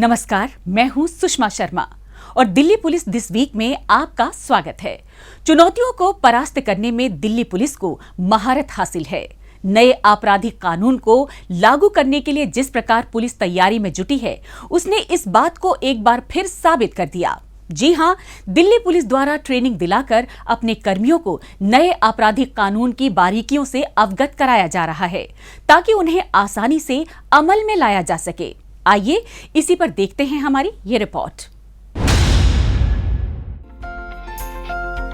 नमस्कार, मैं हूं सुषमा शर्मा और दिल्ली पुलिस दिस वीक में आपका स्वागत है। चुनौतियों को परास्त करने में दिल्ली पुलिस को महारत हासिल है। नए आपराधिक कानून को लागू करने के लिए जिस प्रकार पुलिस तैयारी में जुटी है, उसने इस बात को एक बार फिर साबित कर दिया। जी हां, दिल्ली पुलिस द्वारा ट्रेनिंग दिलाकर अपने कर्मियों को नए आपराधिक कानून की बारीकियों से अवगत कराया जा रहा है, ताकि उन्हें आसानी से अमल में लाया जा सके। आइए इसी पर देखते हैं हमारी ये रिपोर्ट।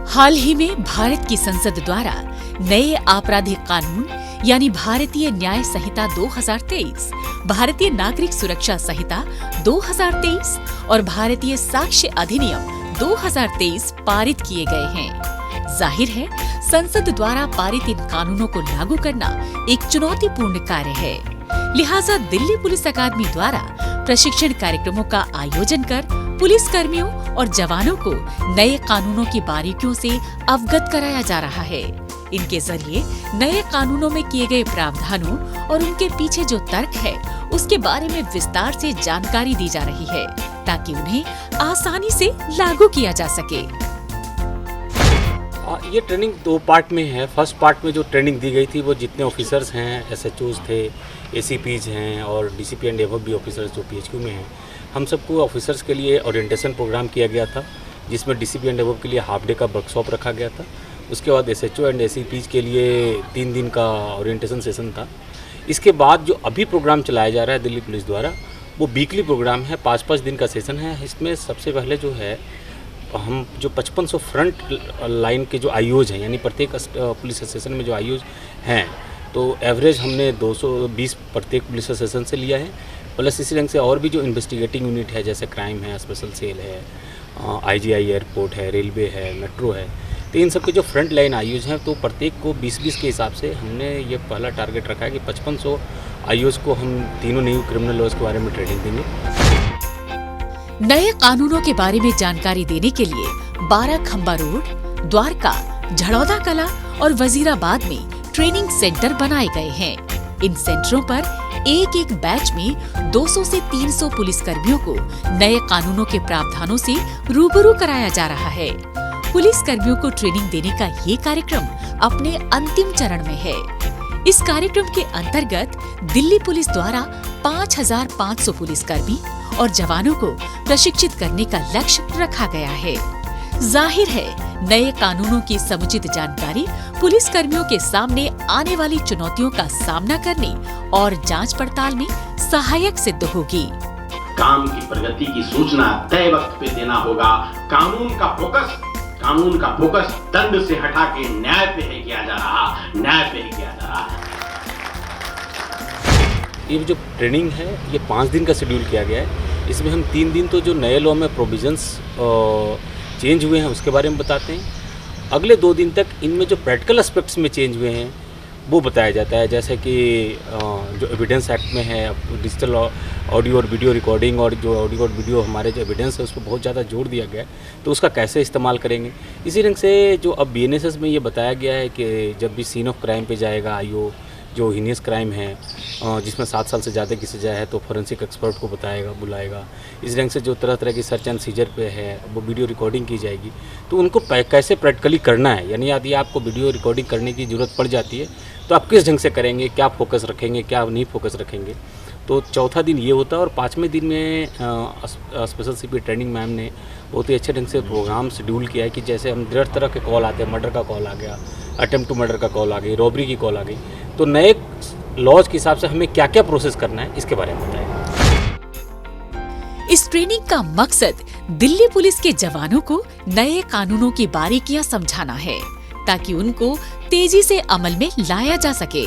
हाल ही में भारत की संसद द्वारा नए आपराधिक कानून यानी भारतीय न्याय संहिता 2023, भारतीय नागरिक सुरक्षा संहिता 2023 और भारतीय साक्ष्य अधिनियम 2023 पारित किए गए हैं। जाहिर है, संसद द्वारा पारित इन कानूनों को लागू करना एक चुनौतीपूर्ण कार्य है। लिहाजा दिल्ली पुलिस अकादमी द्वारा प्रशिक्षण कार्यक्रमों का आयोजन कर पुलिस कर्मियों और जवानों को नए कानूनों की बारीकियों से अवगत कराया जा रहा है। इनके जरिए नए कानूनों में किए गए प्रावधानों और उनके पीछे जो तर्क है, उसके बारे में विस्तार से जानकारी दी जा रही है, ताकि उन्हें आसानी से लागू किया जा सके। ये ट्रेनिंग 2 पार्ट में है। फर्स्ट पार्ट में जो ट्रेनिंग दी गई थी, वो जितने ऑफिसर्स हैं, एसएचओज थे, एसीपीज हैं और डीसीपी एंड एबव भी ऑफिसर्स जो पीएचक्यू में हैं, हम सबको ऑफिसर्स के लिए ओरिएंटेशन प्रोग्राम किया गया था, जिसमें डीसीपी एंड एबव के लिए हाफ डे का वर्कशॉप रखा गया था। उसके बाद एसएचओ एंड एसीपीज के लिए 3 दिन का ओरिएंटेशन सेशन था। इसके बाद जो अभी प्रोग्राम चलाया जा रहा है दिल्ली पुलिस द्वारा, वो वीकली प्रोग्राम है, 5-5 दिन का सेशन है। इसमें सबसे पहले जो है, हम जो 5500 फ्रंट लाइन के जो आईओज हैं, यानी प्रत्येक पुलिस स्टेशन में जो आईओज हैं, तो एवरेज हमने 220 प्रत्येक पुलिस स्टेशन से लिया है। प्लस इसी रंग से और भी जो इन्वेस्टिगेटिंग यूनिट है, जैसे क्राइम है, स्पेशल सेल है, आईजीआई एयरपोर्ट है, रेलवे है, मेट्रो है, तो इन सब के जो फ्रंट लाइन आईओज हैं, तो प्रत्येक को 20-20 के हिसाब से हमने ये पहला टारगेट रखा है कि 5500 आईओज को हम तीनों न्यू क्रिमिनल लॉज के बारे में ट्रेनिंग देंगे। नए कानूनों के बारे में जानकारी देने के लिए 12 खंबा रोड, द्वारका, झड़ौदा कला और वजीराबाद में ट्रेनिंग सेंटर बनाए गए हैं। इन सेंटरों पर एक बैच में 200 से 300 पुलिस कर्मियों को नए कानूनों के प्रावधानों से रूबरू कराया जा रहा है। पुलिस कर्मियों को ट्रेनिंग देने का ये कार्यक्रम अपने अंतिम चरण में है। इस कार्यक्रम के अंतर्गत दिल्ली पुलिस द्वारा 5500 पुलिसकर्मी और जवानों को प्रशिक्षित करने का लक्ष्य रखा गया है। जाहिर है, नए कानूनों की समुचित जानकारी पुलिस कर्मियों के सामने आने वाली चुनौतियों का सामना करने और जांच पड़ताल में सहायक सिद्ध होगी। काम की प्रगति की सूचना तय वक्त पे देना होगा। कानून का फोकस दंड से हटा के न्याय पे है किया जा रहा। ये जो ट्रेनिंग है, ये 5 दिन का शेड्यूल किया गया है। इसमें हम 3 दिन तो जो नए लॉ में प्रोविजंस चेंज हुए हैं उसके बारे में बताते हैं। अगले 2 दिन तक इनमें जो प्रैक्टिकल एस्पेक्ट्स में चेंज हुए हैं वो बताया जाता है, जैसे कि जो एविडेंस एक्ट में है, डिजिटल ऑडियो और वीडियो रिकॉर्डिंग, और जो ऑडियो और वीडियो हमारे जो एविडेंस है उस पर बहुत ज़्यादा जोर दिया गया है, तो उसका कैसे इस्तेमाल करेंगे। इसी रंग से जो अब बीएनएसएस में ये बताया गया है कि जब भी सीन ऑफ क्राइम पे जाएगा आईओ, जो हीनियस क्राइम है जिसमें 7 साल से ज़्यादा की सजा है, तो फॉरेंसिक एक्सपर्ट को बुलाएगा। इस रंग से जो तरह की सर्च एंड सीजर पे है, वो वीडियो रिकॉर्डिंग की जाएगी, तो उनको कैसे प्रैक्टिकली करना है, यानी यदि आपको वीडियो रिकॉर्डिंग करने की ज़रूरत पड़ जाती है तो आप किस ढंग से करेंगे, क्या फोकस रखेंगे, क्या नहीं फोकस रखेंगे। तो चौथा दिन ये होता है। और 5वें दिन में स्पेशल सीपी ट्रेनिंग मैम ने बहुत ही अच्छे ढंग से प्रोग्राम शेड्यूल किया है कि जैसे हम तरह के कॉल आते हैं, मर्डर का कॉल आ गया, अटेम्प्ट टू मर्डर का कॉल आ गई, रॉबरी की कॉल आ गई, तो नए लॉज के हिसाब से हमें क्या क्या प्रोसेस करना है, इसके बारे में बताया। इस ट्रेनिंग का मकसद दिल्ली पुलिस के जवानों को नए कानूनों की बारीकियां समझाना है, ताकि उनको तेजी से अमल में लाया जा सके।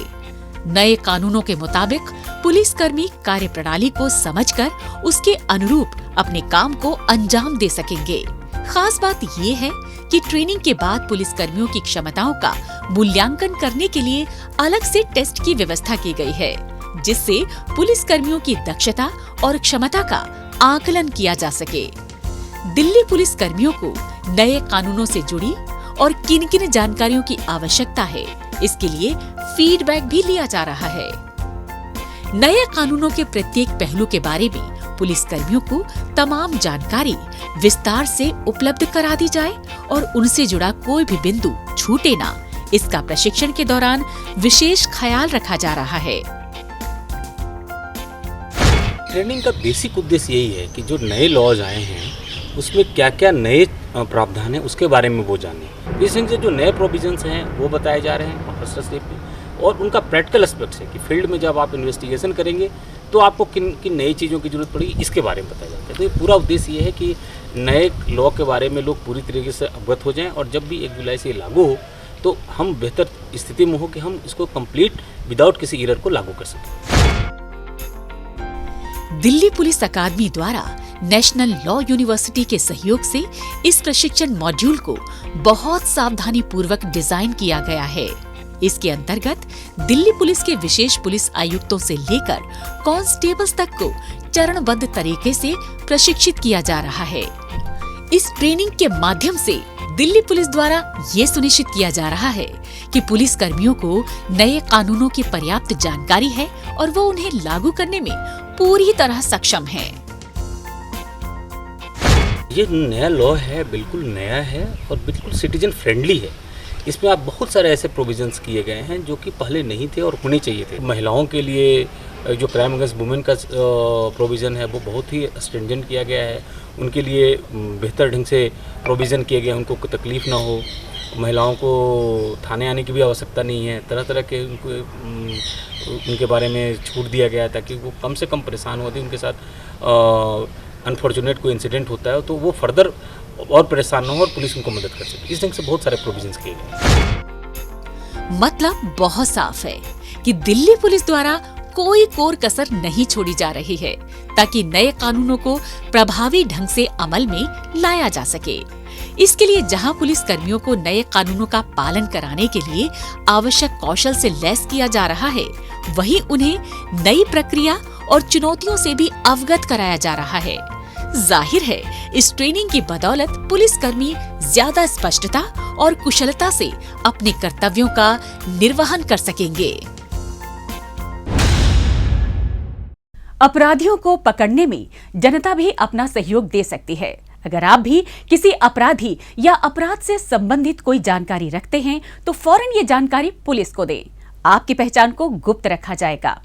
नए कानूनों के मुताबिक पुलिसकर्मी कार्य प्रणाली को समझकर उसके अनुरूप अपने काम को अंजाम दे सकेंगे। खास बात ये है कि ट्रेनिंग के बाद पुलिसकर्मियों की क्षमताओं का मूल्यांकन करने के लिए अलग से टेस्ट की व्यवस्था की गई है, जिससे पुलिसकर्मियों की दक्षता और क्षमता का आकलन किया जा सके। दिल्ली पुलिस कर्मियों को नए कानूनों से जुड़ी और किन-किन जानकारियों की आवश्यकता है, इसके लिए फीडबैक भी लिया जा रहा है। नए कानूनों के प्रत्येक पहलू के बारे में पुलिस कर्मियों को तमाम जानकारी विस्तार से उपलब्ध करा दी जाए और उनसे जुड़ा कोई भी बिंदु छूटे ना, इसका प्रशिक्षण के दौरान विशेष ख्याल रखा जा रहा है। ट्रेनिंग का बेसिक उद्देश्य यही है कि जो नए लॉज आए हैं उसमें क्या क्या नए प्रावधान है उसके बारे में वो जाने। इस से जो नए प्रोविजंस हैं वो बताए जा रहे हैं ऑफिसर्स पे, और उनका प्रैक्टिकल एस्पेक्ट्स है कि फील्ड में जब आप इन्वेस्टिगेशन करेंगे तो आपको किन किन नई चीज़ों की जरूरत पड़ेगी इसके बारे में बताया जाता है। तो ये पूरा उद्देश्य ये है कि नए लॉ के बारे में लोग पूरी तरीके से अवगत हो जाएं, और जब भी 1 जुलाई से ये लागू हो तो हम बेहतर स्थिति में हो कि हम इसको कंप्लीट विदाउट किसी एरर को लागू कर सकें। दिल्ली पुलिस अकादमी द्वारा नेशनल लॉ यूनिवर्सिटी के सहयोग से इस प्रशिक्षण मॉड्यूल को बहुत सावधानी पूर्वक डिजाइन किया गया है। इसके अंतर्गत दिल्ली पुलिस के विशेष पुलिस आयुक्तों से लेकर कांस्टेबल्स तक को चरणबद्ध तरीके से प्रशिक्षित किया जा रहा है। इस ट्रेनिंग के माध्यम से दिल्ली पुलिस द्वारा ये सुनिश्चित किया जा रहा है कि पुलिस कर्मियों को नए कानूनों की पर्याप्त जानकारी है और वो उन्हें लागू करने में पूरी तरह सक्षम है। ये नया लॉ है, बिल्कुल नया है और बिल्कुल सिटीजन फ्रेंडली है। इसमें आप बहुत सारे ऐसे प्रोविजंस किए गए हैं जो कि पहले नहीं थे और होने चाहिए थे। महिलाओं के लिए जो क्राइम अगेंस्ट वुमेन का प्रोविज़न है वो बहुत ही स्ट्रिंजेंट किया गया है। उनके लिए बेहतर ढंग से प्रोविज़न किए गए, उनको कोई तकलीफ़ ना हो। महिलाओं को थाने आने की भी आवश्यकता नहीं है। तरह तरह के उनके बारे में छूट दिया गया है ताकि वो कम से कम परेशान होते। उनके साथ अनफॉर्चुनेट कोई इंसिडेंट होता है तो वो फर्दर और परेशान ना हो और पुलिस उनको मदद कर सके। इस ढंग से बहुत सारे प्रोविजंस किए गए। मतलब बहुत साफ है कि दिल्ली पुलिस द्वारा कोई कोर कसर नहीं छोड़ी जा रही है ताकि नए कानूनों को प्रभावी ढंग से अमल में लाया जा सके। इसके लिए जहां पुलिस कर्मियों को नए कानूनों का पालन कराने के लिए आवश्यक कौशल से लैस किया जा रहा है, वहीं उन्हें नई प्रक्रिया और चुनौतियों से भी अवगत कराया जा रहा है। जाहिर है इस ट्रेनिंग की बदौलत पुलिसकर्मी ज्यादा स्पष्टता और कुशलता से अपने कर्तव्यों का निर्वहन कर सकेंगे। अपराधियों को पकड़ने में जनता भी अपना सहयोग दे सकती है। अगर आप भी किसी अपराधी या अपराध से संबंधित कोई जानकारी रखते हैं तो फौरन ये जानकारी पुलिस को दें। आपकी पहचान को गुप्त रखा जाएगा।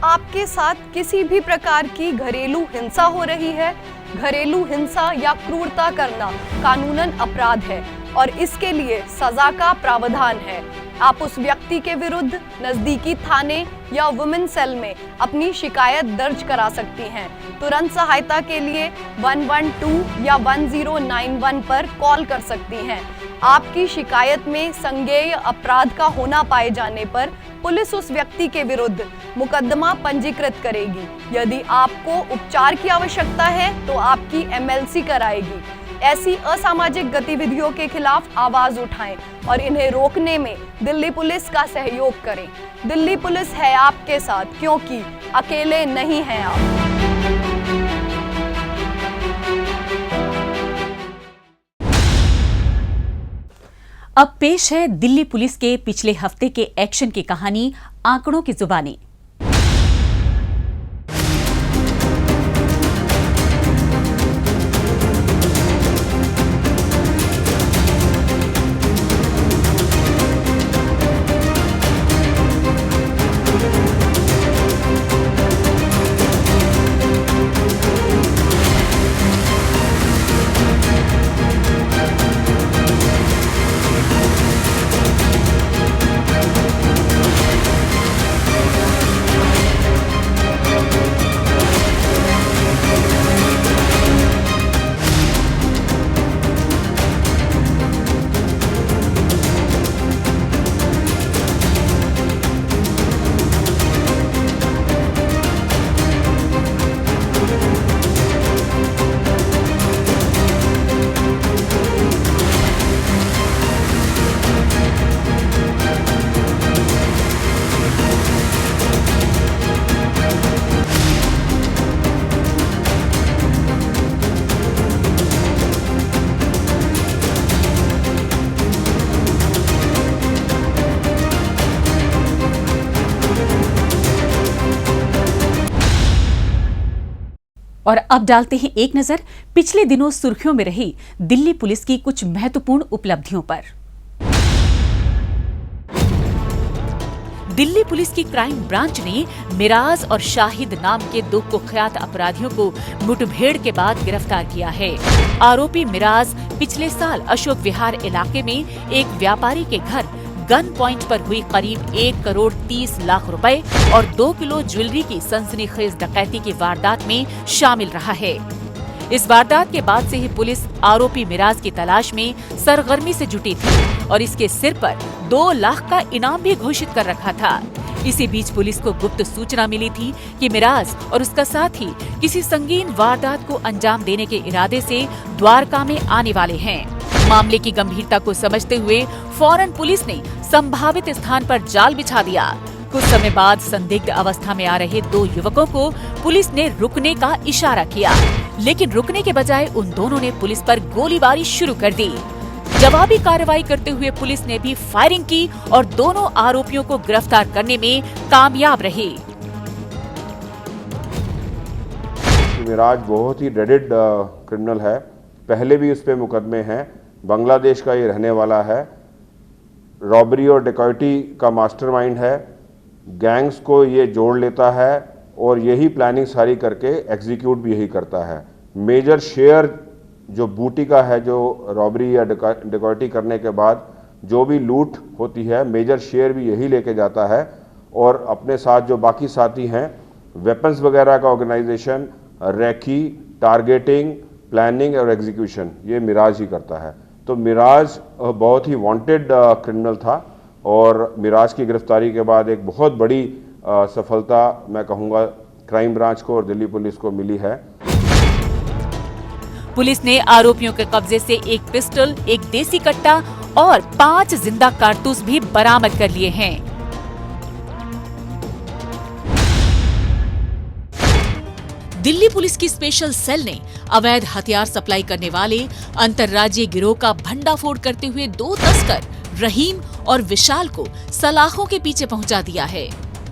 आपके साथ किसी भी प्रकार की घरेलू हिंसा हो रही है, घरेलू हिंसा या क्रूरता करना कानूनन अपराध है और इसके लिए सजा का प्रावधान है। आप उस व्यक्ति के विरुद्ध नजदीकी थाने या वुमेन सेल में अपनी शिकायत दर्ज करा सकती हैं। तुरंत सहायता के लिए 112 या 1091 पर कॉल कर सकती हैं। आपकी शिकायत में संज्ञेय अपराध का होना पाए जाने पर पुलिस उस व्यक्ति के विरुद्ध मुकदमा पंजीकृत करेगी। यदि आपको उपचार की आवश्यकता है तो आपकी MLC कराएगी। ऐसी असामाजिक गतिविधियों के खिलाफ आवाज उठाएं और इन्हें रोकने में दिल्ली पुलिस का सहयोग करें। दिल्ली पुलिस है आपके साथ, क्योंकि अकेले नहीं हैं आप। अब पेश है दिल्ली पुलिस के पिछले हफ्ते के एक्शन की कहानी आंकड़ों की जुबानी। और अब डालते हैं एक नजर पिछले दिनों सुर्खियों में रही दिल्ली पुलिस की कुछ महत्वपूर्ण उपलब्धियों पर। दिल्ली पुलिस की क्राइम ब्रांच ने मिराज और शाहिद नाम के दो कुख्यात अपराधियों को मुठभेड़ के बाद गिरफ्तार किया है। आरोपी मिराज पिछले साल अशोक विहार इलाके में एक व्यापारी के घर गन पॉइंट पर हुई करीब 1 करोड़ 30 लाख रुपए और 2 किलो ज्वेलरी की सनसनीखेज डकैती की वारदात में शामिल रहा है। इस वारदात के बाद से ही पुलिस आरोपी मिराज की तलाश में सरगर्मी से जुटी थी और इसके सिर पर 2 लाख का इनाम भी घोषित कर रखा था। इसी बीच पुलिस को गुप्त सूचना मिली थी कि मिराज और उसका साथी किसी संगीन वारदात को अंजाम देने के इरादे से द्वारका में आने वाले हैं। मामले की गंभीरता को समझते हुए फौरन पुलिस ने संभावित स्थान पर जाल बिछा दिया। कुछ समय बाद संदिग्ध अवस्था में आ रहे 2 युवकों को पुलिस ने रुकने का इशारा किया, लेकिन रुकने के बजाय उन दोनों ने पुलिस पर गोलीबारी शुरू कर दी। जवाबी कार्रवाई करते हुए पुलिस ने भी फायरिंग की और दोनों आरोपियों को गिरफ्तार करने में कामयाब रही। मिराज बहुत ही ड्रेडेड क्रिमिनल है, पहले भी उस पे मुकदमे हैं। बांग्लादेश का ये रहने वाला है, रॉबरी और डिकॉयटी का मास्टरमाइंड है, गैंग्स को ये जोड़ लेता है और यही प्लानिंग सारी करके एग्जीक्यूट भी यही करता है। मेजर शेयर जो बूटी का है, जो रॉबरी या डिकॉयटी करने के बाद जो भी लूट होती है, मेजर शेयर भी यही लेके जाता है और अपने साथ जो बाकी साथी हैं वेपन्स वगैरह का ऑर्गेनाइजेशन, रैकी, टारगेटिंग, प्लानिंग और एग्जीक्यूशन ये मिराज ही करता है। तो मिराज बहुत ही वांटेड क्रिमिनल था और मिराज की गिरफ्तारी के बाद एक बहुत बड़ी सफलता मैं कहूँगा क्राइम ब्रांच को और दिल्ली पुलिस को मिली है। पुलिस ने आरोपियों के कब्जे से एक पिस्टल, एक देसी कट्टा और 5 जिंदा कारतूस भी बरामद कर लिए हैं। दिल्ली पुलिस की स्पेशल सेल ने अवैध हथियार सप्लाई करने वाले अंतर्राज्यीय गिरोह का भंडाफोड़ करते हुए 2 तस्कर रहीम और विशाल को सलाखों के पीछे पहुंचा दिया है।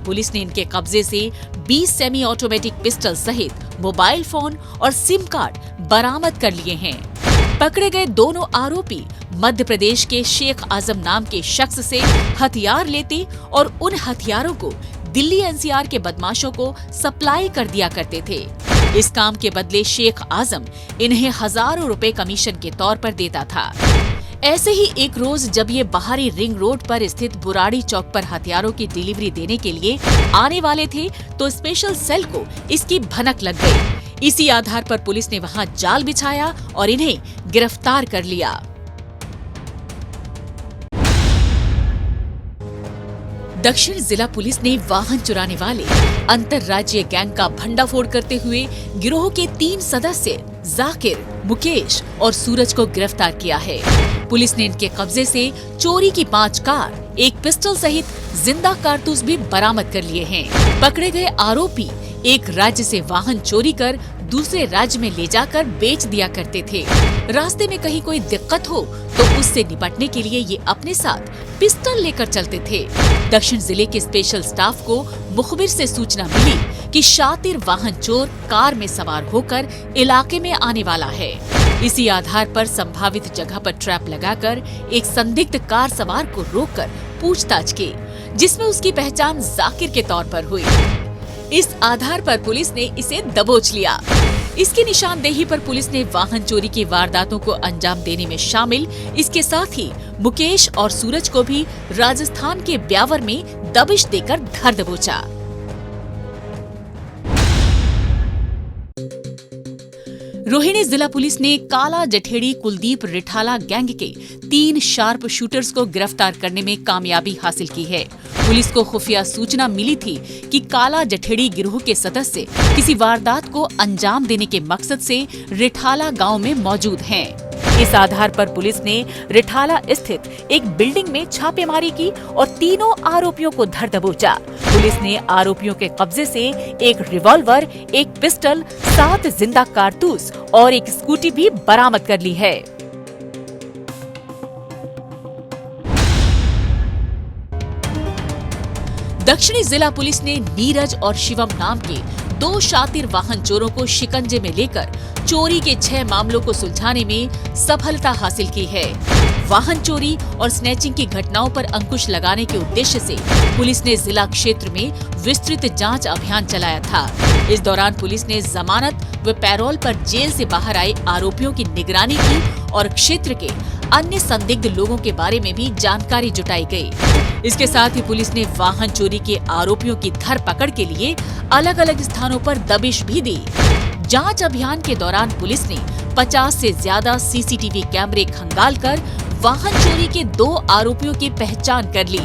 पुलिस ने इनके कब्जे से 20 सेमी ऑटोमेटिक पिस्टल सहित मोबाइल फोन और सिम कार्ड बरामद कर लिए हैं। पकड़े गए दोनों आरोपी मध्य प्रदेश के शेख आजम नाम के शख्स से हथियार लेते और उन हथियारों को दिल्ली एनसीआर के बदमाशों को सप्लाई कर दिया करते थे। इस काम के बदले शेख आजम इन्हें हजारों रुपए कमीशन के तौर पर देता था। ऐसे ही एक रोज जब ये बाहरी रिंग रोड पर स्थित बुराड़ी चौक पर हथियारों की डिलीवरी देने के लिए आने वाले थे तो स्पेशल सेल को इसकी भनक लग गई। इसी आधार पर पुलिस ने वहां जाल बिछाया और इन्हें गिरफ्तार कर लिया। दक्षिण जिला पुलिस ने वाहन चुराने वाले अंतर्राज्यीय गैंग का भंडाफोड़ करते हुए गिरोह के 3 सदस्य जाकिर, मुकेश और सूरज को गिरफ्तार किया है। पुलिस ने इनके कब्जे से चोरी की 5 कार, एक पिस्टल सहित जिंदा कारतूस भी बरामद कर लिए हैं। पकड़े गए आरोपी एक राज्य से वाहन चोरी कर दूसरे राज्य में ले जाकर बेच दिया करते थे। रास्ते में कहीं कोई दिक्कत हो तो उससे निपटने के लिए ये अपने साथ पिस्टल लेकर चलते थे। दक्षिण जिले के स्पेशल स्टाफ को मुखबिर से सूचना मिली कि शातिर वाहन चोर कार में सवार होकर इलाके में आने वाला है। इसी आधार पर संभावित जगह पर ट्रैप लगाकर एक संदिग्ध कार सवार को रोककर पूछताछ की, जिसमें उसकी पहचान जाकिर के तौर पर हुई। इस आधार पर पुलिस ने इसे दबोच लिया। इसकी निशानदेही पर पुलिस ने वाहन चोरी की वारदातों को अंजाम देने में शामिल इसके साथ ही मुकेश और सूरज को भी राजस्थान के ब्यावर में दबिश देकर धर दबोचा। रोहिणी जिला पुलिस ने काला जठेड़ी कुलदीप रिठाला गैंग के 3 शार्प शूटर्स को गिरफ्तार करने में कामयाबी हासिल की है। पुलिस को खुफिया सूचना मिली थी कि काला जठेड़ी गिरोह के सदस्य किसी वारदात को अंजाम देने के मकसद से रिठाला गांव में मौजूद हैं। इस आधार पर पुलिस ने रिठाला स्थित एक बिल्डिंग में छापेमारी की और तीनों आरोपियों को धर दबोचा। पुलिस ने आरोपियों के कब्जे से एक रिवॉल्वर, एक पिस्टल, 7 जिंदा कारतूस और एक स्कूटी भी बरामद कर ली है। दक्षिणी जिला पुलिस ने नीरज और शिवम नाम के 2 शातिर वाहन चोरों को शिकंजे में लेकर चोरी के 6 मामलों को सुलझाने में सफलता हासिल की है। वाहन चोरी और स्नैचिंग की घटनाओं पर अंकुश लगाने के उद्देश्य से पुलिस ने जिला क्षेत्र में विस्तृत जांच अभियान चलाया था। इस दौरान पुलिस ने जमानत व पैरोल पर जेल से बाहर आए आरोपियों की निगरानी की और क्षेत्र के अन्य संदिग्ध लोगों के बारे में भी जानकारी जुटाई गई। इसके साथ ही पुलिस ने वाहन चोरी के आरोपियों की धरपकड़ के लिए अलग अलग स्थानों पर दबिश भी दी। जांच अभियान के दौरान पुलिस ने 50 से ज्यादा सीसीटीवी कैमरे खंगालकर वाहन चोरी के 2 आरोपियों की पहचान कर ली।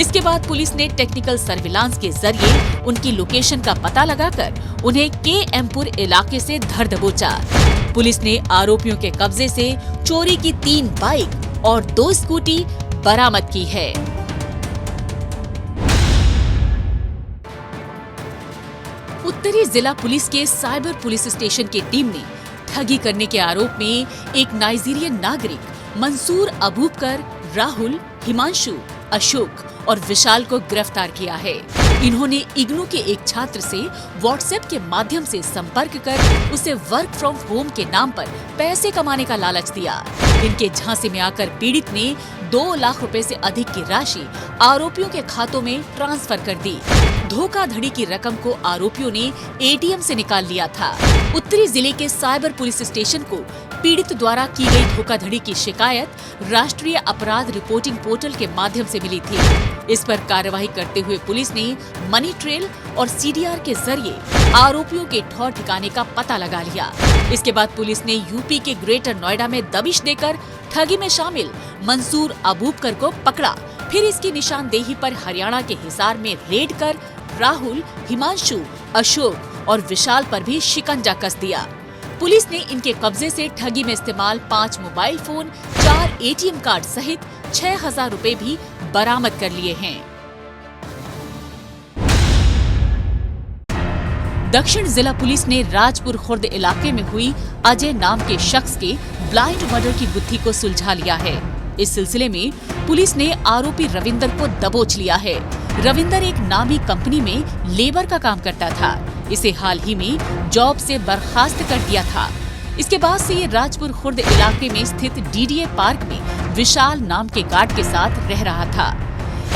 इसके बाद पुलिस ने टेक्निकल सर्विलांस के जरिए उनकी लोकेशन का पता लगाकर उन्हें के.एमपुर इलाके से धर दबोचा। पुलिस ने आरोपियों के कब्जे से चोरी की 3 बाइक और 2 स्कूटी बरामद की है। उत्तरी जिला पुलिस के साइबर पुलिस स्टेशन की टीम ने ठगी करने के आरोप में एक नाइजीरियन नागरिक मंसूर अबूबकर, राहुल, हिमांशु, अशोक और विशाल को गिरफ्तार किया है। इन्होंने इग्नू के एक छात्र से व्हाट्सएप के माध्यम से संपर्क कर उसे वर्क फ्रॉम होम के नाम पर पैसे कमाने का लालच दिया। इनके झांसे में आकर पीड़ित ने 2 लाख रुपए से अधिक की राशि आरोपियों के खातों में ट्रांसफर कर दी। धोखाधड़ी की रकम को आरोपियों ने एटीएम से निकाल लिया था। उत्तरी जिले के साइबर पुलिस स्टेशन को पीड़ित द्वारा की गई धोखाधड़ी की शिकायत राष्ट्रीय अपराध रिपोर्टिंग पोर्टल के माध्यम से मिली थी। इस पर कार्रवाई करते हुए पुलिस ने मनी ट्रेल और सीडीआर के जरिए आरोपियों के ठौर ठिकाने का पता लगा लिया। इसके बाद पुलिस ने यूपी के ग्रेटर नोएडा में दबिश देकर ठगी में शामिल मंसूर अबूबकर को पकड़ा। फिर इसकी निशानदेही पर हरियाणा के हिसार में रेड कर राहुल, हिमांशु, अशोक और विशाल पर भी शिकंजा कस दिया। पुलिस ने इनके कब्जे से ठगी में इस्तेमाल 5 मोबाइल फोन, 4 एटीएम कार्ड सहित 6,000 रुपए भी बरामद कर लिए हैं। दक्षिण जिला पुलिस ने राजपुर खुर्द इलाके में हुई अजय नाम के शख्स के ब्लाइंड मर्डर की गुत्थी को सुलझा लिया है। इस सिलसिले में पुलिस ने आरोपी रविंदर को दबोच लिया है। रविंदर एक नामी कंपनी में लेबर का काम करता था। इसे हाल ही में जॉब से बर्खास्त कर दिया था। इसके बाद से ये राजपुर खुर्द इलाके में स्थित डीडीए पार्क में विशाल नाम के गार्ड के साथ रह रहा था।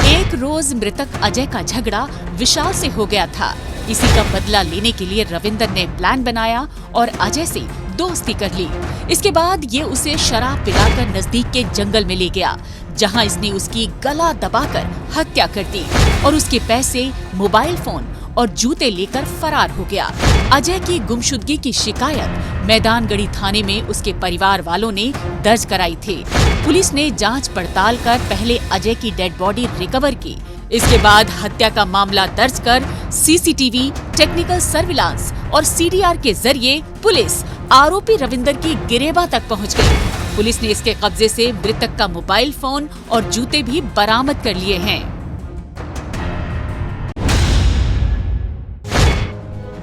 एक रोज मृतक अजय का झगड़ा विशाल से हो गया था। इसी का बदला लेने के लिए रविंदर ने प्लान बनाया और अजय से दोस्ती कर ली। इसके बाद ये उसे शराब पिलाकर नजदीक के जंगल में ले गया, जहां इसने उसकी गला दबाकर हत्या कर दी और उसके पैसे, मोबाइल फोन और जूते लेकर फरार हो गया। अजय की गुमशुदगी की शिकायत मैदानगढ़ी थाने में उसके परिवार वालों ने दर्ज कराई थी। पुलिस ने जांच पड़ताल कर पहले अजय की डेड बॉडी रिकवर की। इसके बाद हत्या का मामला दर्ज कर सीसीटीवी, टेक्निकल सर्विलांस और सीडीआर के जरिए पुलिस आरोपी रविंदर की गिरेबा तक पहुंच गई। पुलिस ने इसके कब्जे से मृतक का मोबाइल फोन और जूते भी बरामद कर लिए हैं।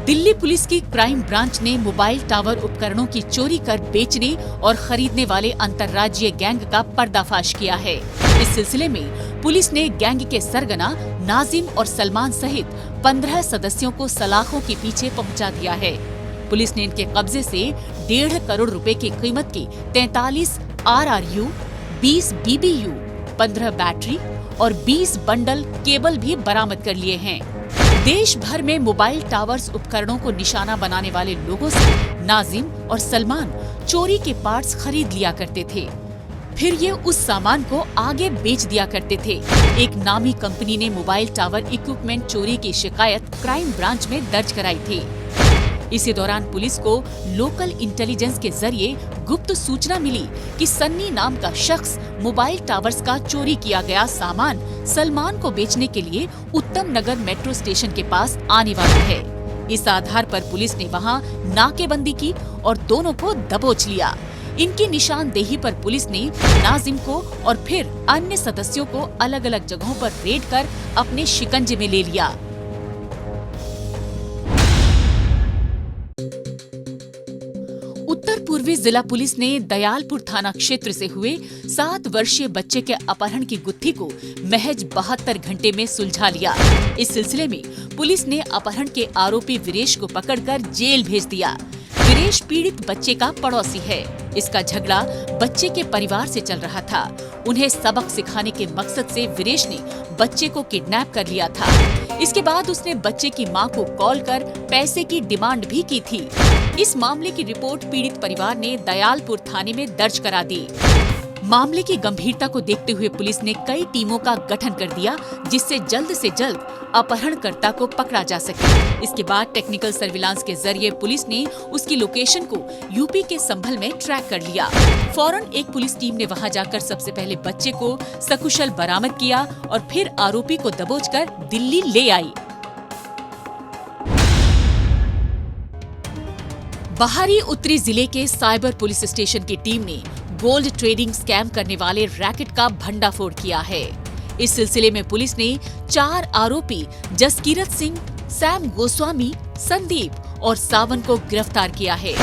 दिल्ली पुलिस की क्राइम ब्रांच ने मोबाइल टावर उपकरणों की चोरी कर बेचने और खरीदने वाले अंतर्राज्यीय गैंग का पर्दाफाश किया है। इस सिलसिले में पुलिस ने गैंग के सरगना नाजिम और सलमान सहित 15 सदस्यों को सलाखों के पीछे पहुंचा दिया है। पुलिस ने इनके कब्जे से 1.5 करोड़ रुपए की कीमत की 43 RRU, 20 BBU, 15 बैटरी और 20 बंडल केबल भी बरामद कर लिए हैं। देश भर में मोबाइल टावर्स उपकरणों को निशाना बनाने वाले लोगों से नाजिम और सलमान चोरी के पार्ट्स खरीद लिया करते थे। फिर ये उस सामान को आगे बेच दिया करते थे। एक नामी कंपनी ने मोबाइल टावर इक्विपमेंट चोरी की शिकायत क्राइम ब्रांच में दर्ज कराई थी। इसी दौरान पुलिस को लोकल इंटेलिजेंस के जरिए गुप्त सूचना मिली कि सन्नी नाम का शख्स मोबाइल टावर्स का चोरी किया गया सामान सलमान को बेचने के लिए उत्तम नगर मेट्रो स्टेशन के पास आने वाला है। इस आधार पर पुलिस ने वहां नाकेबंदी की और दोनों को दबोच लिया। इनकी निशानदेही पर पुलिस ने नाजिम को और फिर अन्य सदस्यों को अलग अलग जगहों पर रेड कर अपने शिकंजे में ले लिया। उत्तर उत्तर पूर्वी जिला पुलिस ने दयालपुर थाना क्षेत्र से हुए 7 वर्षीय बच्चे के अपहरण की गुत्थी को महज 72 घंटे में सुलझा लिया। इस सिलसिले में पुलिस ने अपहरण के आरोपी वीरेश को पकड़कर जेल भेज दिया। वीरेश पीड़ित बच्चे का पड़ोसी है। इसका झगड़ा बच्चे के परिवार से चल रहा था। उन्हें सबक सिखाने के मकसद से वीरेश ने बच्चे को किडनैप कर लिया था। इसके बाद उसने बच्चे की मां को कॉल कर पैसे की डिमांड भी की थी। इस मामले की रिपोर्ट पीड़ित परिवार ने दयालपुर थाने में दर्ज करा दी। मामले की गंभीरता को देखते हुए पुलिस ने कई टीमों का गठन कर दिया, जिससे जल्द से जल्द अपहरणकर्ता को पकड़ा जा सके। इसके बाद टेक्निकल सर्विलांस के जरिए पुलिस ने उसकी लोकेशन को यूपी के संभल में ट्रैक कर लिया। फौरन एक पुलिस टीम ने वहां जाकर सबसे पहले बच्चे को सकुशल बरामद किया और फिर आरोपी को दबोचकर दिल्ली ले आई। बाहरी उत्तरी जिले के साइबर पुलिस स्टेशन की टीम ने गोल्ड ट्रेडिंग स्कैम करने वाले रैकेट का भंडाफोड़ किया है। इस सिलसिले में पुलिस ने 4 आरोपी जसकीरत सिंह, सैम गोस्वामी, संदीप और सावन को गिरफ्तार किया है।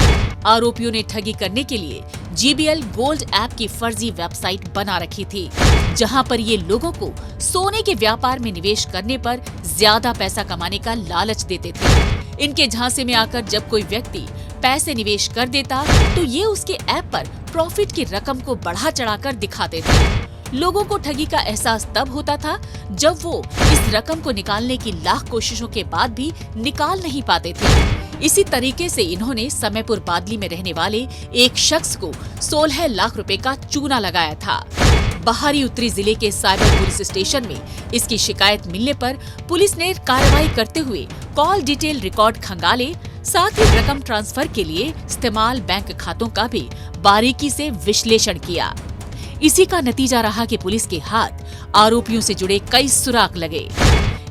आरोपियों ने ठगी करने के लिए GBL गोल्ड ऐप की फर्जी वेबसाइट बना रखी थी, जहां पर ये लोगों को सोने के व्यापार में निवेश करने पर ज्यादा पैसा कमाने का लालच देते थे। इनके झांसे में आकर जब कोई व्यक्ति पैसे निवेश कर देता तो ये उसके ऐप पर प्रॉफिट की रकम को बढ़ा चढ़ाकर दिखाते थे। लोगों को ठगी का एहसास तब होता था जब वो इस रकम को निकालने की लाख कोशिशों के बाद भी निकाल नहीं पाते थे। इसी तरीके से इन्होंने समयपुर बादली में रहने वाले एक शख्स को 16 लाख रुपए का चूना लगाया था। बाहरी उत्तरी जिले के साइबर पुलिस स्टेशन में इसकी शिकायत मिलने पर पुलिस ने कार्रवाई करते हुए कॉल डिटेल रिकॉर्ड खंगाले, साथ ही रकम ट्रांसफर के लिए इस्तेमाल बैंक खातों का भी बारीकी से विश्लेषण किया। इसी का नतीजा रहा कि पुलिस के हाथ आरोपियों से जुड़े कई सुराग लगे।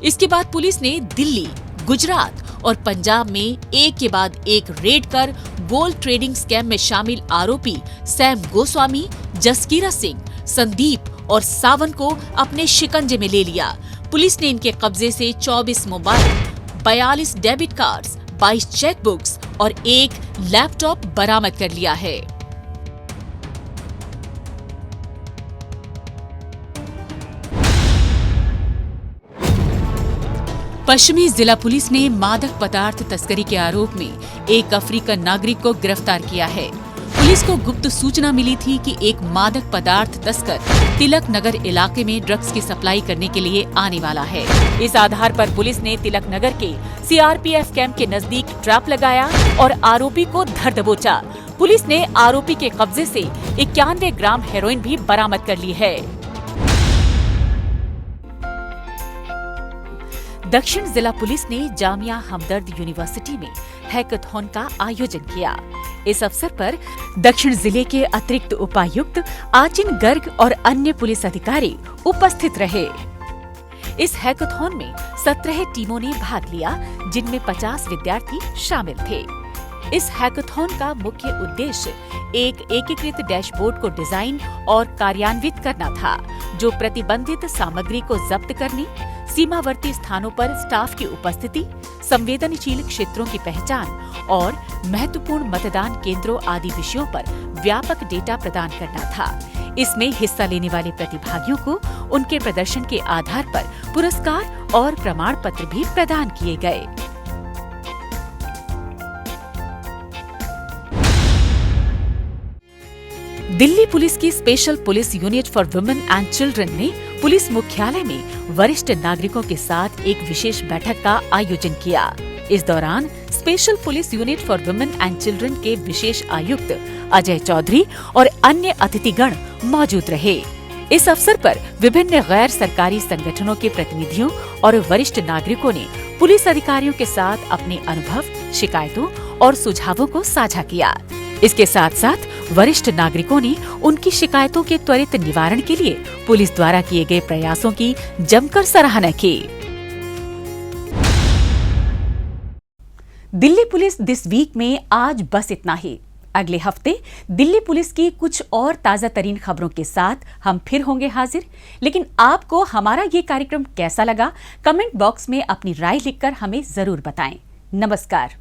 इसके बाद पुलिस ने दिल्ली, गुजरात और पंजाब में एक के बाद एक रेड कर गोल्ड ट्रेडिंग स्कैम में शामिल आरोपी सैम गोस्वामी, जसकीरत सिंह, संदीप और सावन को अपने शिकंजे में ले लिया। पुलिस ने इनके कब्जे से 24 मोबाइल, 42 डेबिट कार्ड्स, 22 चेकबुक्स और एक लैपटॉप बरामद कर लिया है। पश्चिमी जिला पुलिस ने मादक पदार्थ तस्करी के आरोप में एक अफ्रीकन नागरिक को गिरफ्तार किया है। पुलिस को गुप्त सूचना मिली थी कि एक मादक पदार्थ तस्कर तिलक नगर इलाके में ड्रग्स की सप्लाई करने के लिए आने वाला है। इस आधार पर पुलिस ने तिलक नगर के CRPF कैंप के नजदीक ट्रैप लगाया और आरोपी को धर दबोचा। पुलिस ने आरोपी के कब्जे से 91 ग्राम हेरोइन भी बरामद कर ली है। दक्षिण जिला पुलिस ने जामिया हमदर्द यूनिवर्सिटी में हैकाथॉन का आयोजन किया। इस अवसर पर दक्षिण जिले के अतिरिक्त उपायुक्त आचिन गर्ग और अन्य पुलिस अधिकारी उपस्थित रहे। इस हैकाथॉन में 17 टीमों ने भाग लिया, जिनमें 50 विद्यार्थी शामिल थे। इस हैकाथॉन का मुख्य उद्देश्य एक एकीकृत डैशबोर्ड को डिजाइन और कार्यान्वित करना था, जो प्रतिबंधित सामग्री को जब्त करने, सीमावर्ती स्थानों पर स्टाफ की उपस्थिति, संवेदनशील क्षेत्रों की पहचान और महत्वपूर्ण मतदान केंद्रों आदि विषयों पर व्यापक डेटा प्रदान करना था। इसमें हिस्सा लेने वाले प्रतिभागियों को उनके प्रदर्शन के आधार पर पुरस्कार और प्रमाण पत्र भी प्रदान किए गए। दिल्ली पुलिस की special police unit for women and children ने पुलिस मुख्यालय में वरिष्ठ नागरिकों के साथ एक विशेष बैठक का आयोजन किया। इस दौरान special police unit for women and children के विशेष आयुक्त अजय चौधरी और अन्य अतिथिगण मौजूद रहे। इस अवसर पर विभिन्न गैर सरकारी संगठनों के प्रतिनिधियों और वरिष्ठ नागरिकों ने पुलिस अधिकारियों के साथ अपने अनुभव, शिकायतों और सुझावों को साझा किया। इसके साथ साथ वरिष्ठ नागरिकों ने उनकी शिकायतों के त्वरित निवारण के लिए पुलिस द्वारा किए गए प्रयासों की जमकर सराहना की। दिल्ली पुलिस दिस वीक में आज बस इतना ही। अगले हफ्ते दिल्ली पुलिस की कुछ और ताजा तरीन खबरों के साथ हम फिर होंगे हाजिर। लेकिन आपको हमारा ये कार्यक्रम कैसा लगा, कमेंट बॉक्स में अपनी राय लिखकर हमें जरूर बताएं। नमस्कार।